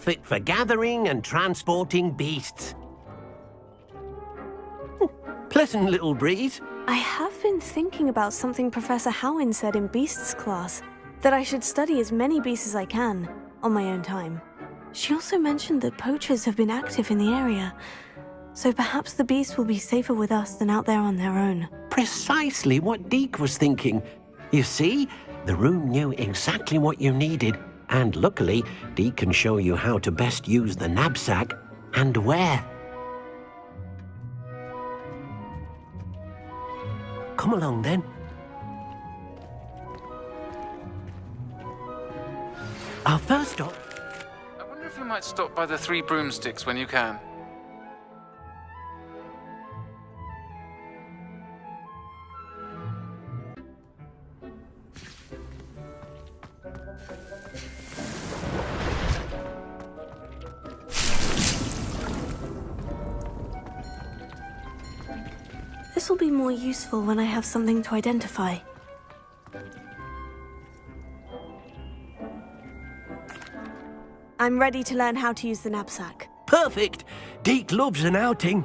perfect for gathering and transporting beasts. Pleasant little breeze. I have been thinking about something Professor Howin said in Beasts class, that I should study as many beasts as I can, on my own time. She also mentioned that poachers have been active in the area, so perhaps the beasts will be safer with us than out there on their own. Precisely what Deke was thinking. You see, the room knew exactly what you needed, and luckily, Deke can show you how to best use the knapsack and where. Come along then. Our first stop. I wonder if you might stop by the Three Broomsticks when you can. This will be more useful when I have something to identify. I'm ready to learn how to use the knapsack. Perfect! Deke loves an outing.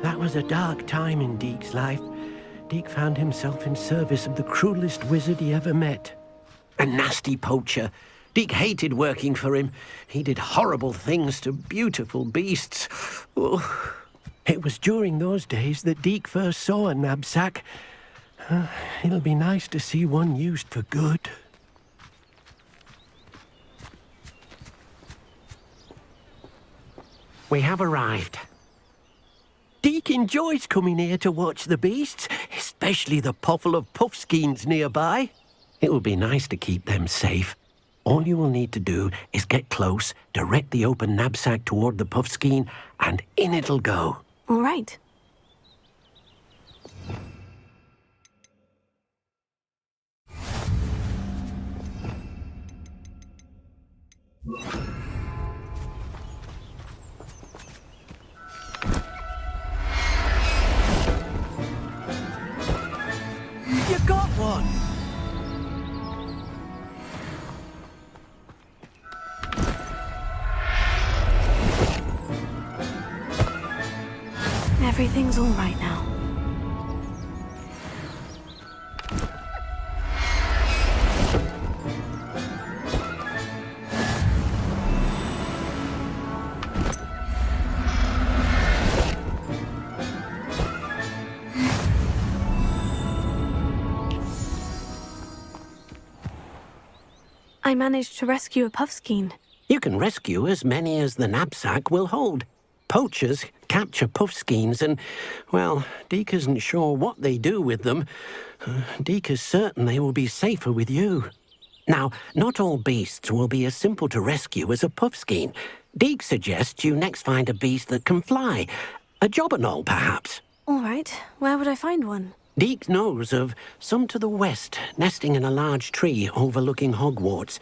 That was a dark time in Deke's life. Deke found himself in service of the cruelest wizard he ever met. A nasty poacher. Deke hated working for him. He did horrible things to beautiful beasts. Oh. It was during those days that Deke first saw a knapsack. It'll be nice to see one used for good. We have arrived. Deke enjoys coming here to watch the beasts, especially the potful of puffskeins nearby. It will be nice to keep them safe. All you will need to do is get close, direct the open knapsack toward the puffskein, and in it'll go. All right. You got one! Everything's all right now. I managed to rescue a puffskein. You can rescue as many as the knapsack will hold. Poachers capture puffskeins and, well, Deke isn't sure what they do with them. Deke is certain they will be safer with you. Now, not all beasts will be as simple to rescue as a puffskein. Deke suggests you next find a beast that can fly. A jobberknoll, perhaps. All right, where would I find one? Deke knows of some to the west, nesting in a large tree overlooking Hogwarts.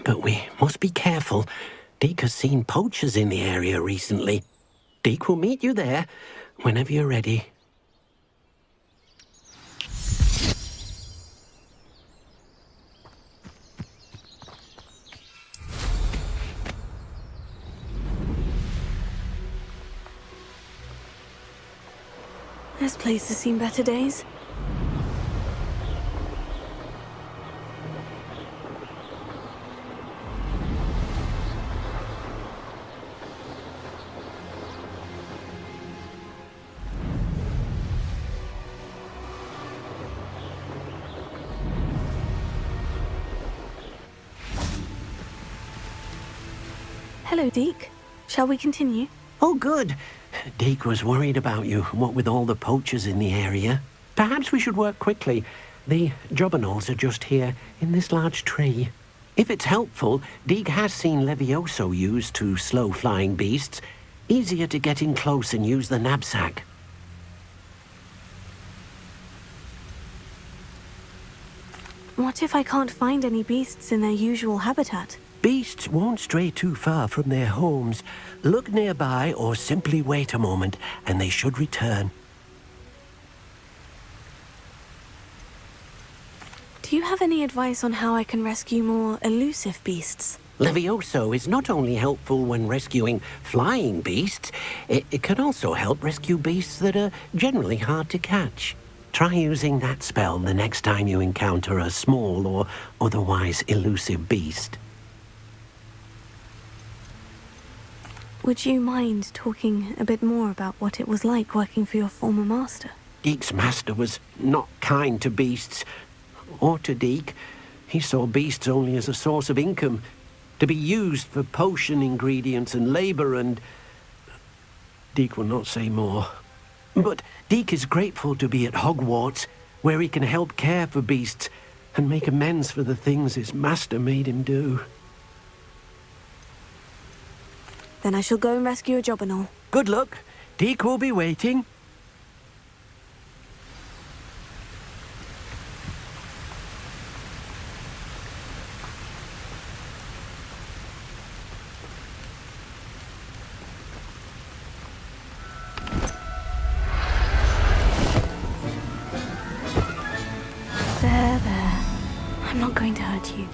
But we must be careful. Deke has seen poachers in the area recently. Deke will meet you there whenever you're ready. This place has seen better days. Hello, Deke. Shall we continue? Oh, good. Deke was worried about you, what with all the poachers in the area. Perhaps we should work quickly. The jobberknolls are just here, in this large tree. If it's helpful, Deke has seen Levioso used to slow flying beasts. Easier to get in close and use the knapsack. What if I can't find any beasts in their usual habitat? Beasts won't stray too far from their homes. Look nearby or simply wait a moment, and they should return. Do you have any advice on how I can rescue more elusive beasts? Levioso is not only helpful when rescuing flying beasts, it can also help rescue beasts that are generally hard to catch. Try using that spell the next time you encounter a small or otherwise elusive beast. Would you mind talking a bit more about what it was like working for your former master? Deek's master was not kind to beasts, or to Deek. He saw beasts only as a source of income, to be used for potion ingredients and labor, and Deek will not say more. But Deek is grateful to be at Hogwarts, where he can help care for beasts and make amends for the things his master made him do. Then I shall go and rescue a job and all. Good luck. Deek will be waiting. There. I'm not going to hurt you.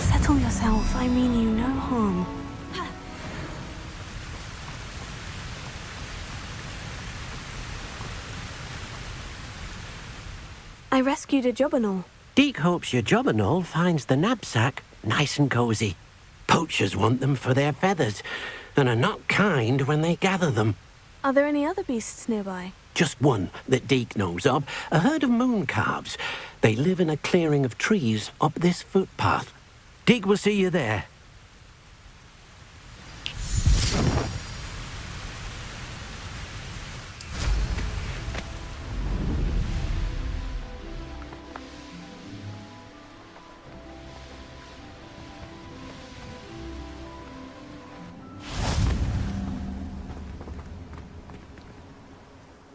Settle yourself. I mean you no harm. I rescued a Jobberknoll. Deek hopes your Jobberknoll finds the knapsack nice and cozy. Poachers want them for their feathers, and are not kind when they gather them. Are there any other beasts nearby? Just one that Deek knows of, a herd of moon calves. They live in a clearing of trees up this footpath. Deek will see you there.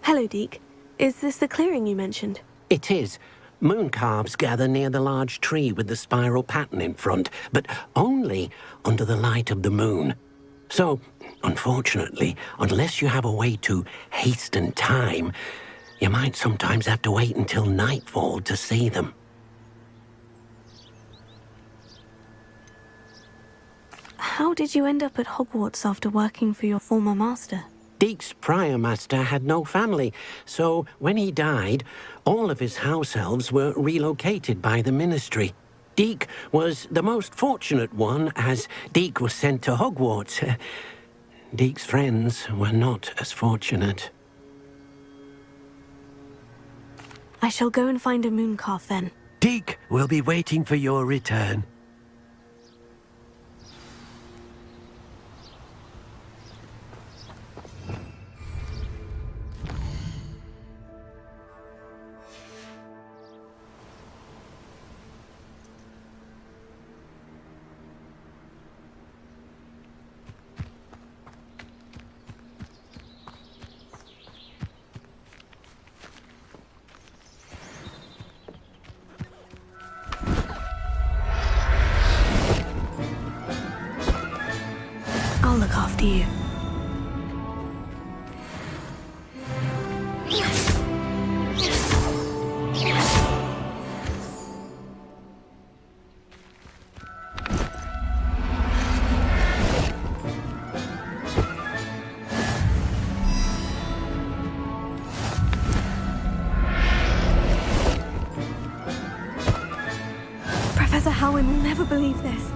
Hello, Deek. Is this the clearing you mentioned? It is. Moon calves gather near the large tree with the spiral pattern in front, but only under the light of the moon. So, unfortunately, unless you have a way to hasten time, you might sometimes have to wait until nightfall to see them. How did you end up at Hogwarts after working for your former master? Deek's prior master had no family, so when he died, all of his house elves were relocated by the ministry. Deek was the most fortunate one, as Deek was sent to Hogwarts. Deek's friends were not as fortunate. I shall go and find a mooncalf then. Deek will be waiting for your return. I'll look after you. Professor Howin will never believe this.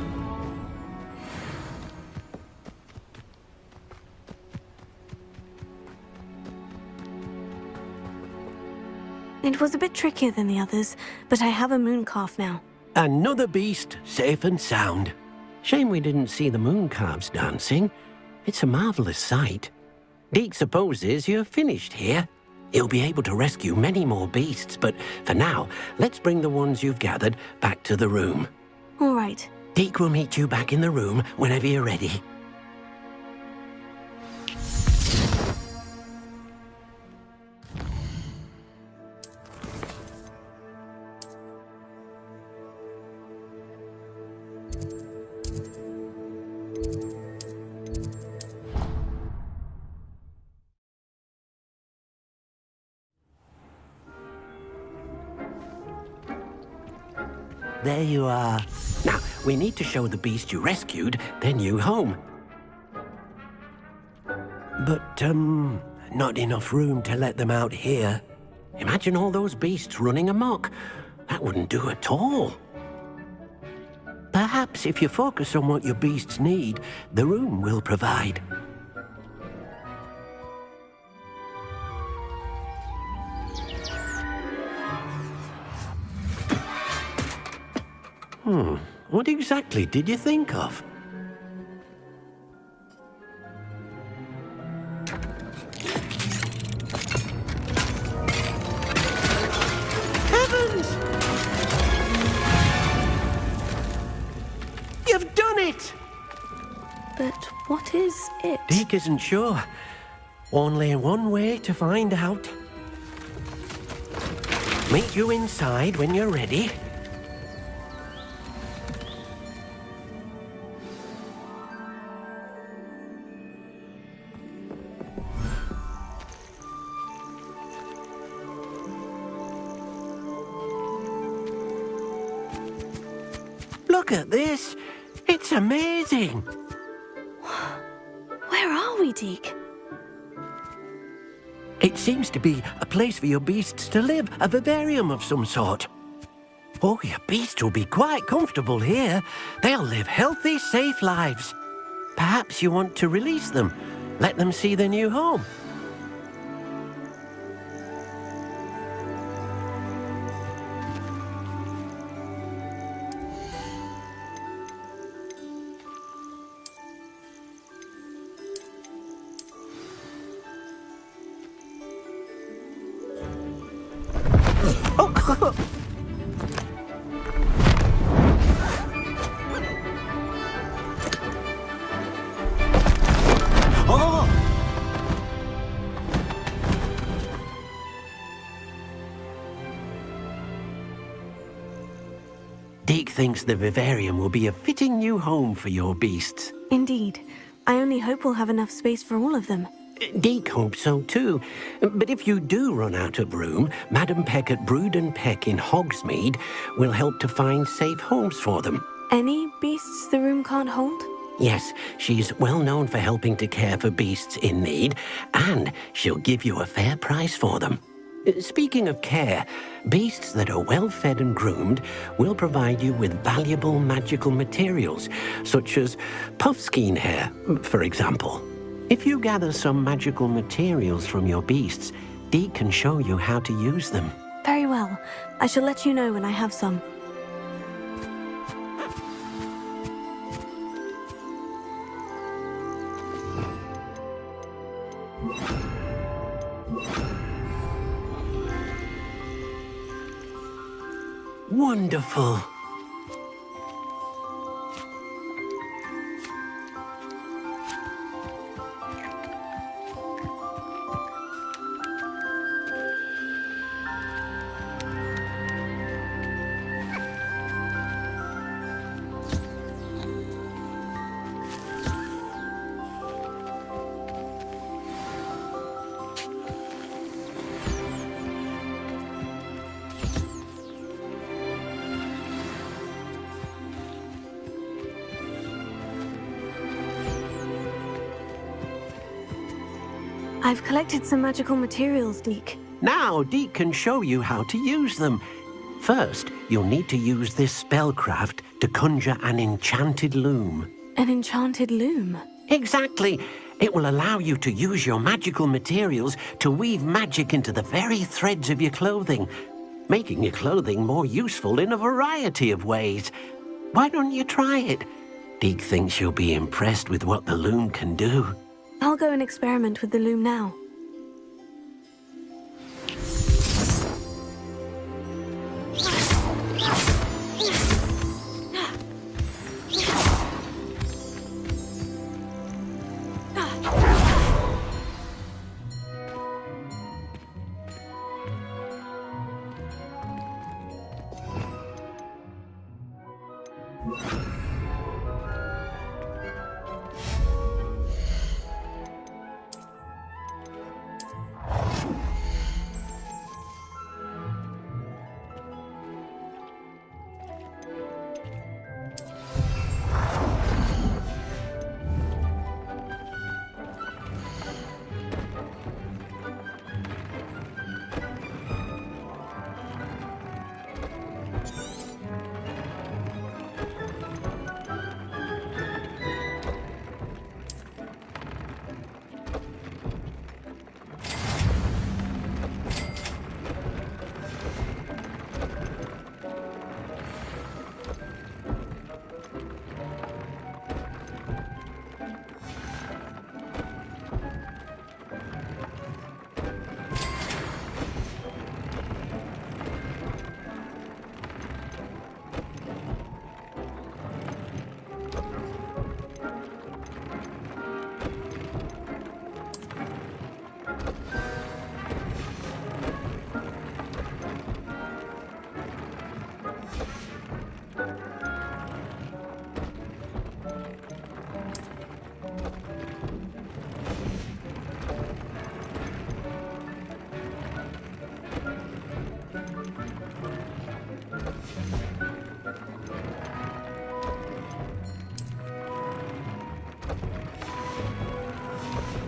It was a bit trickier than the others, but I have a mooncalf now. Another beast, safe and sound. Shame we didn't see the moon calves dancing. It's a marvelous sight. Deek supposes you're finished here. He'll be able to rescue many more beasts, but for now, let's bring the ones you've gathered back to the room. All right. Deke will meet you back in the room whenever you're ready. There you are. Now, we need to show the beast you rescued their new home. But, not enough room to let them out here. Imagine all those beasts running amok. That wouldn't do at all. Perhaps if you focus on what your beasts need, the room will provide. What exactly did you think of? Heavens! You've done it! But what is it? Deke isn't sure. Only one way to find out. Meet you inside when you're ready. Look at this. It's amazing. Where are we, Deke? It seems to be a place for your beasts to live, a vivarium of some sort. Oh, your beasts will be quite comfortable here. They'll live healthy, safe lives. Perhaps you want to release them, let them see their new home. Deke thinks the vivarium will be a fitting new home for your beasts. Indeed. I only hope we'll have enough space for all of them. Deke hopes so too. But if you do run out of room, Madam Peck at Brood and Peck in Hogsmeade will help to find safe homes for them. Any beasts the room can't hold? Yes, she's well known for helping to care for beasts in need, and she'll give you a fair price for them. Speaking of care, beasts that are well fed and groomed will provide you with valuable magical materials, such as puffskein hair, for example. If you gather some magical materials from your beasts, Deke can show you how to use them. Very well. I shall let you know when I have some. Wonderful. I've collected some magical materials, Deke. Now Deke can show you how to use them. First, you'll need to use this spellcraft to conjure an enchanted loom. An enchanted loom? Exactly. It will allow you to use your magical materials to weave magic into the very threads of your clothing, making your clothing more useful in a variety of ways. Why don't you try it? Deke thinks you'll be impressed with what the loom can do. I'll go and experiment with the loom now.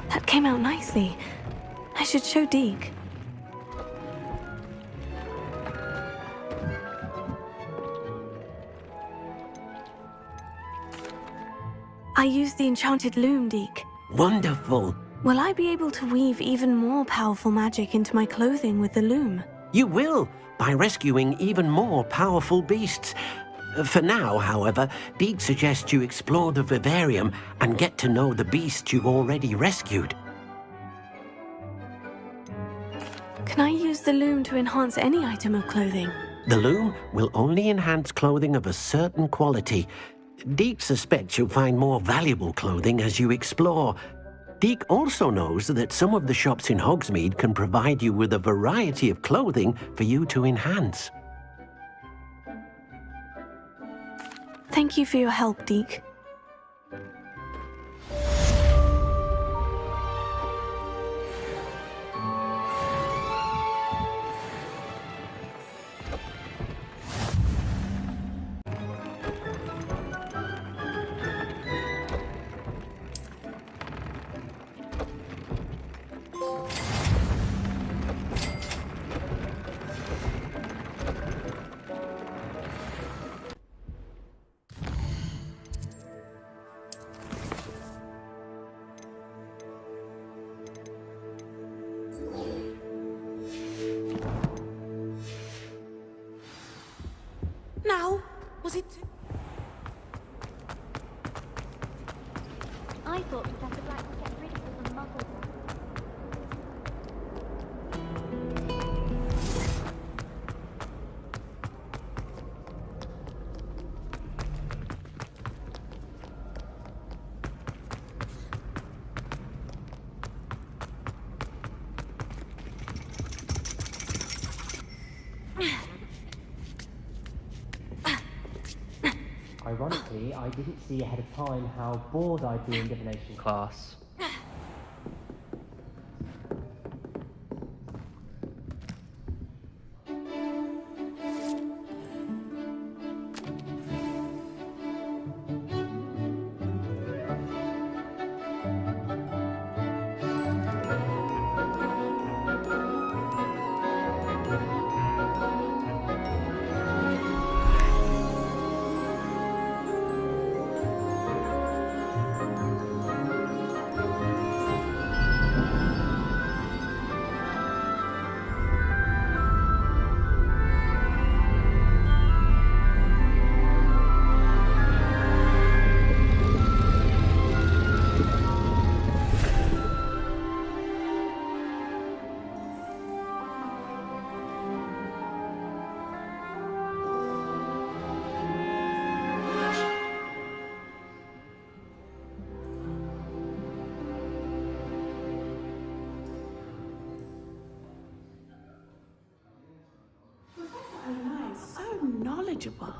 That came out nicely. I should show Deke. I used the enchanted loom, Deke. Wonderful. Will I be able to weave even more powerful magic into my clothing with the loom? You will, by rescuing even more powerful beasts. For now, however, Deke suggests you explore the vivarium and get to know the beasts you've already rescued. Can I use the loom to enhance any item of clothing? The loom will only enhance clothing of a certain quality. Deke suspects you'll find more valuable clothing as you explore. Deke also knows that some of the shops in Hogsmeade can provide you with a variety of clothing for you to enhance. Thank you for your help, Deke. Now, was it? I thought Professor Black would get rid of all the muggles. Ironically, I didn't see ahead of time how bored I'd be in divination class. manageable.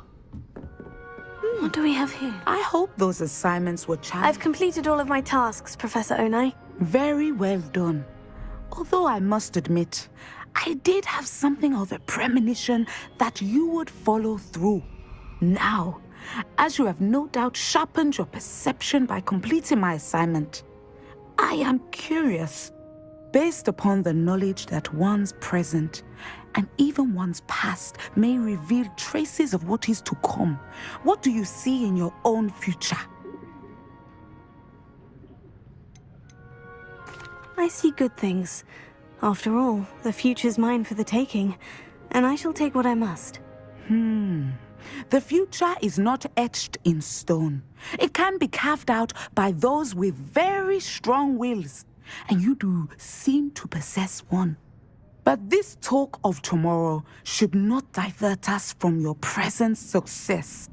What do we have here? I hope those assignments were challenging. I've completed all of my tasks, Professor Onai. Very well done. Although I must admit, I did have something of a premonition that you would follow through. Now, as you have no doubt sharpened your perception by completing my assignment, I am curious, based upon the knowledge that one's present and even one's past may reveal traces of what is to come. What do you see in your own future? I see good things. After all, the future's mine for the taking, and I shall take what I must. The future is not etched in stone. It can be carved out by those with very strong wills, and you do seem to possess one. But this talk of tomorrow should not divert us from your present success.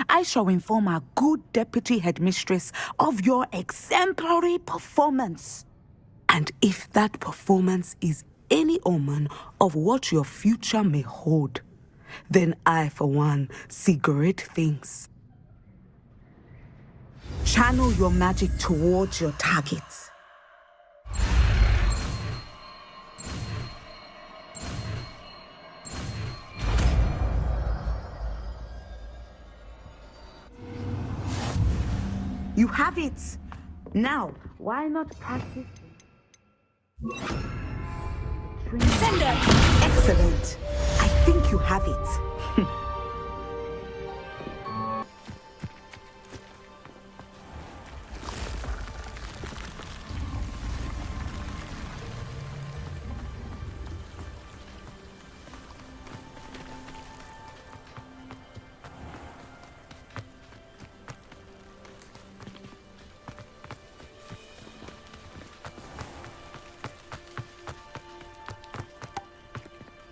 I shall inform our good deputy headmistress of your exemplary performance. And if that performance is any omen of what your future may hold, then I, for one, see great things. Channel your magic towards your targets. You have it. Now, why not practice? Sender! Excellent. I think you have it.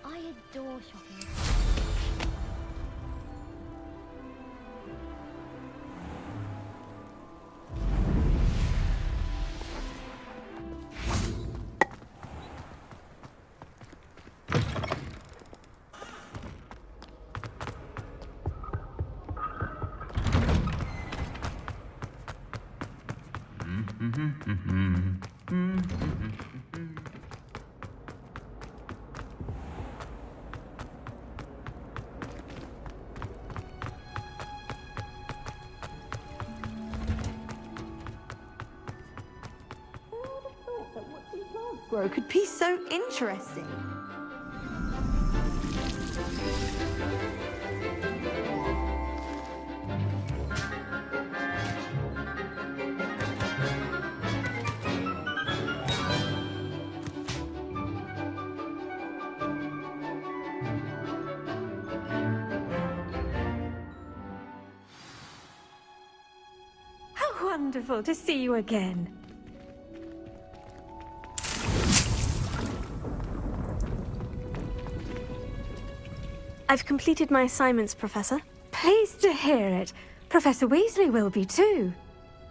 I adore shopping. Grow could be so interesting. How wonderful to see you again. I've completed my assignments, Professor. Pleased to hear it. Professor Weasley will be too.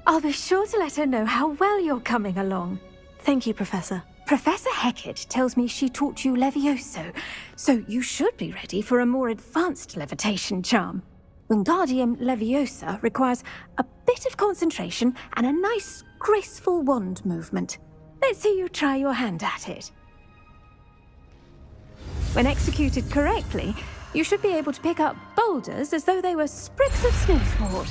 I'll be sure to let her know how well you're coming along. Thank you, Professor. Professor Hecat tells me she taught you Levioso, so you should be ready for a more advanced levitation charm. Wingardium Leviosa requires a bit of concentration and a nice, graceful wand movement. Let's see you try your hand at it. When executed correctly, you should be able to pick up boulders as though they were sprigs of snowsword.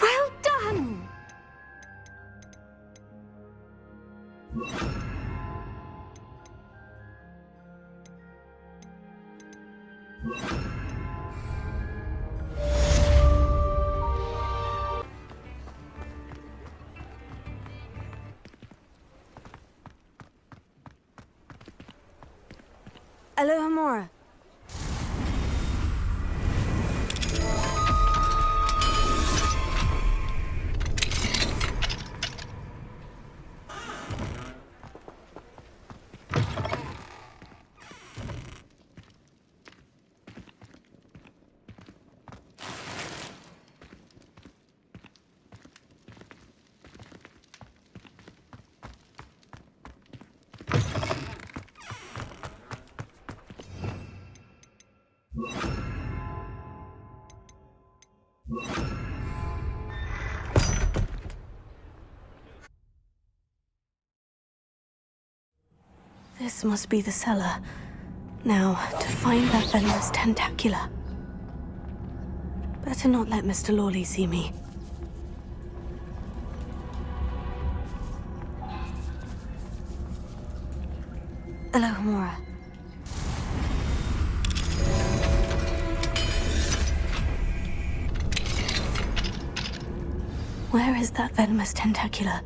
Well done! Alohomora. This must be the cellar. Now, to find that venomous tentacula. Better not let Mr. Lawley see me. Hello, Homura. Where is that venomous tentacula?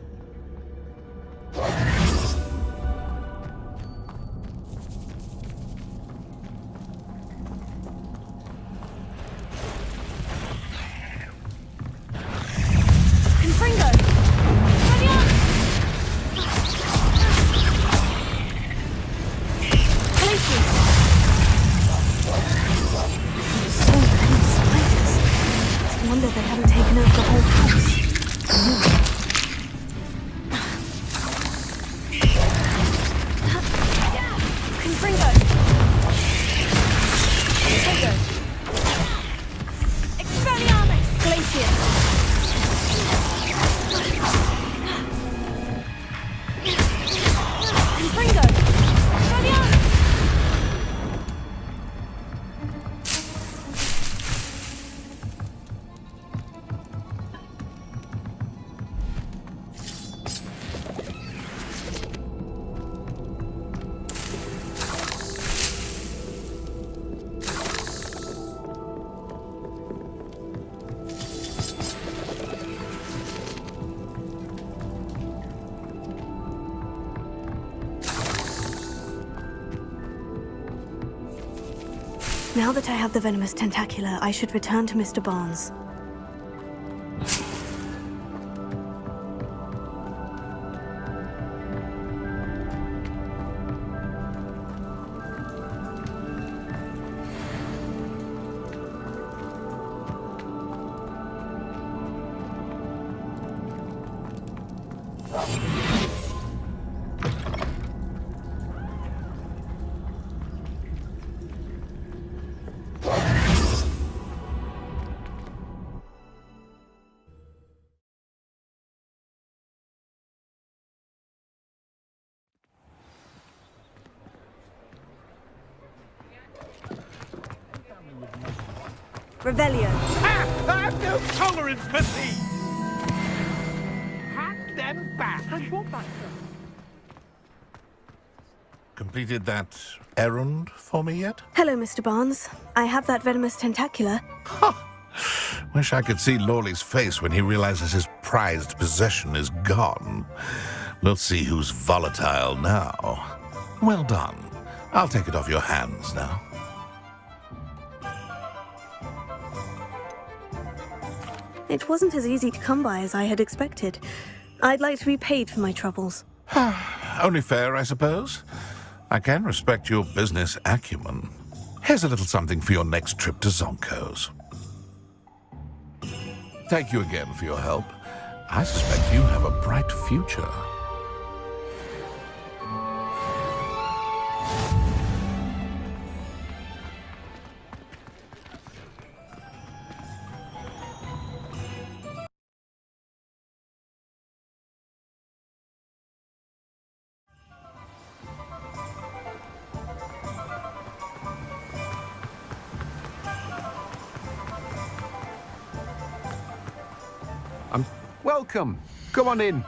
Now that I have the venomous tentacula, I should return to Mr. Barnes. Revelio. I have no tolerance for thieves! Hack them back! And what back? Completed that errand for me yet? Hello, Mr. Barnes. I have that venomous tentacula. Wish I could see Lawley's face when he realizes his prized possession is gone. We'll see who's volatile now. Well done. I'll take it off your hands now. It wasn't as easy to come by as I had expected. I'd like to be paid for my troubles. Only fair, I suppose. I can respect your business acumen. Here's a little something for your next trip to Zonko's. Thank you again for your help. I suspect you have a bright future. Welcome. Come on in.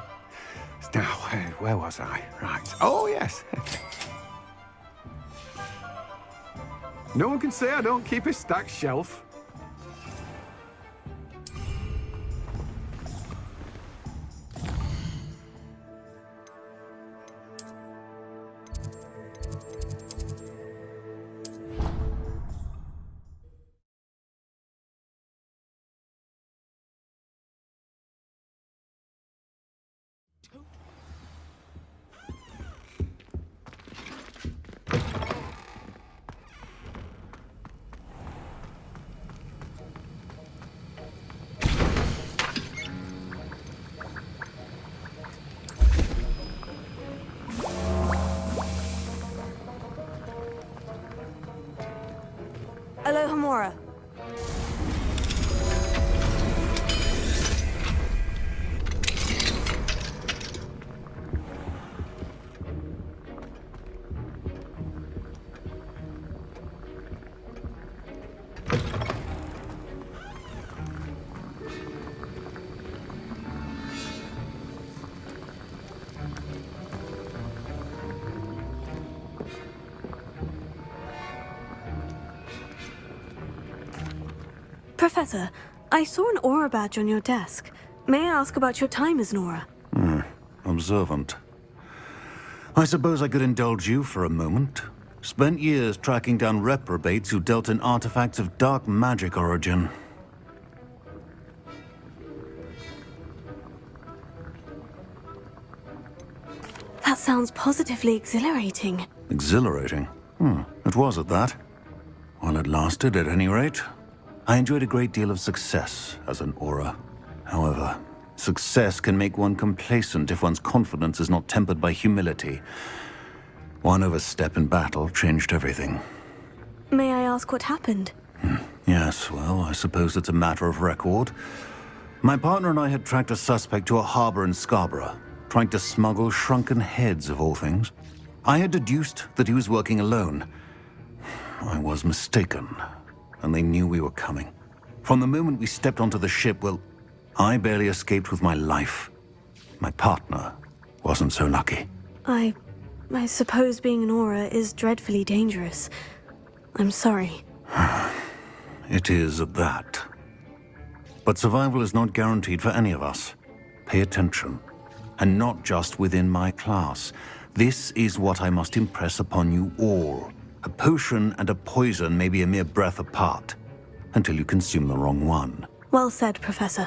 Now, where was I? Right. Oh, yes. No one can say I don't keep a stacked shelf. Hello, Homura. Professor, I saw an aura badge on your desk. May I ask about your time as an aura? Observant. I suppose I could indulge you for a moment. Spent years tracking down reprobates who dealt in artifacts of dark magic origin. That sounds positively exhilarating. Exhilarating? It was at that. While it lasted, at any rate, I enjoyed a great deal of success as an aura. However, success can make one complacent if one's confidence is not tempered by humility. One overstep in battle changed everything. May I ask what happened? Yes, well, I suppose it's a matter of record. My partner and I had tracked a suspect to a harbor in Scarborough, trying to smuggle shrunken heads of all things. I had deduced that he was working alone. I was mistaken, and they knew we were coming. From the moment we stepped onto the ship, well, I barely escaped with my life. My partner wasn't so lucky. I suppose being an aura is dreadfully dangerous. I'm sorry. It is at that. But survival is not guaranteed for any of us. Pay attention. And not just within my class. This is what I must impress upon you all. A potion and a poison may be a mere breath apart, until you consume the wrong one. Well said, Professor.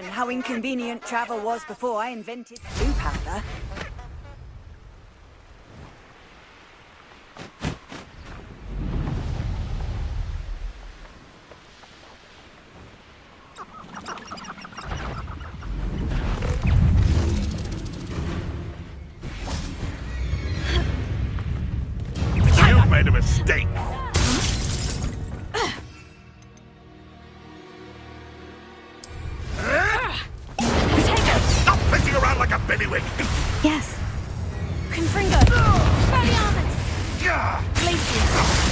How inconvenient travel was before I invented blue powder. You made a mistake. Stop pissing around like a bellywig. Yes. Confringo! Expelliarmus! Glacius!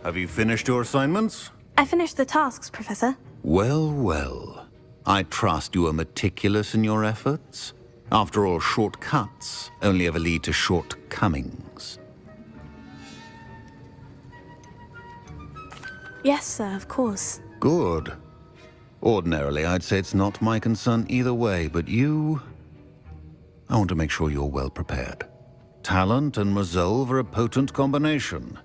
Have you finished your assignments? I finished the tasks, Professor. Well, well. I trust you are meticulous in your efforts. After all, shortcuts only ever lead to shortcomings. Yes, sir, of course. Good. Ordinarily, I'd say it's not my concern either way, but you... I want to make sure you're well prepared. Talent and resolve are a potent combination.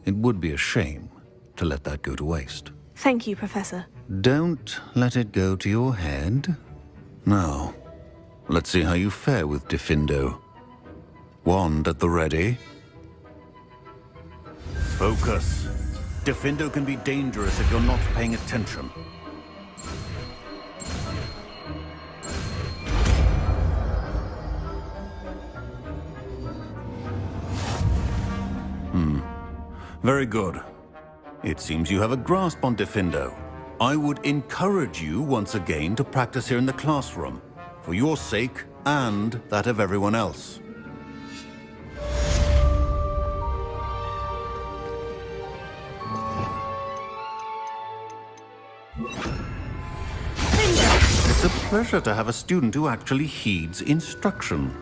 It would be a shame to let that go to waste. Thank you, Professor. Don't let it go to your head. Now, let's see how you fare with Diffindo. Wand at the ready. Focus. Diffindo can be dangerous if you're not paying attention. Very good. It seems you have a grasp on Diffindo. I would encourage you once again to practice here in the classroom, for your sake and that of everyone else. It's a pleasure to have a student who actually heeds instruction.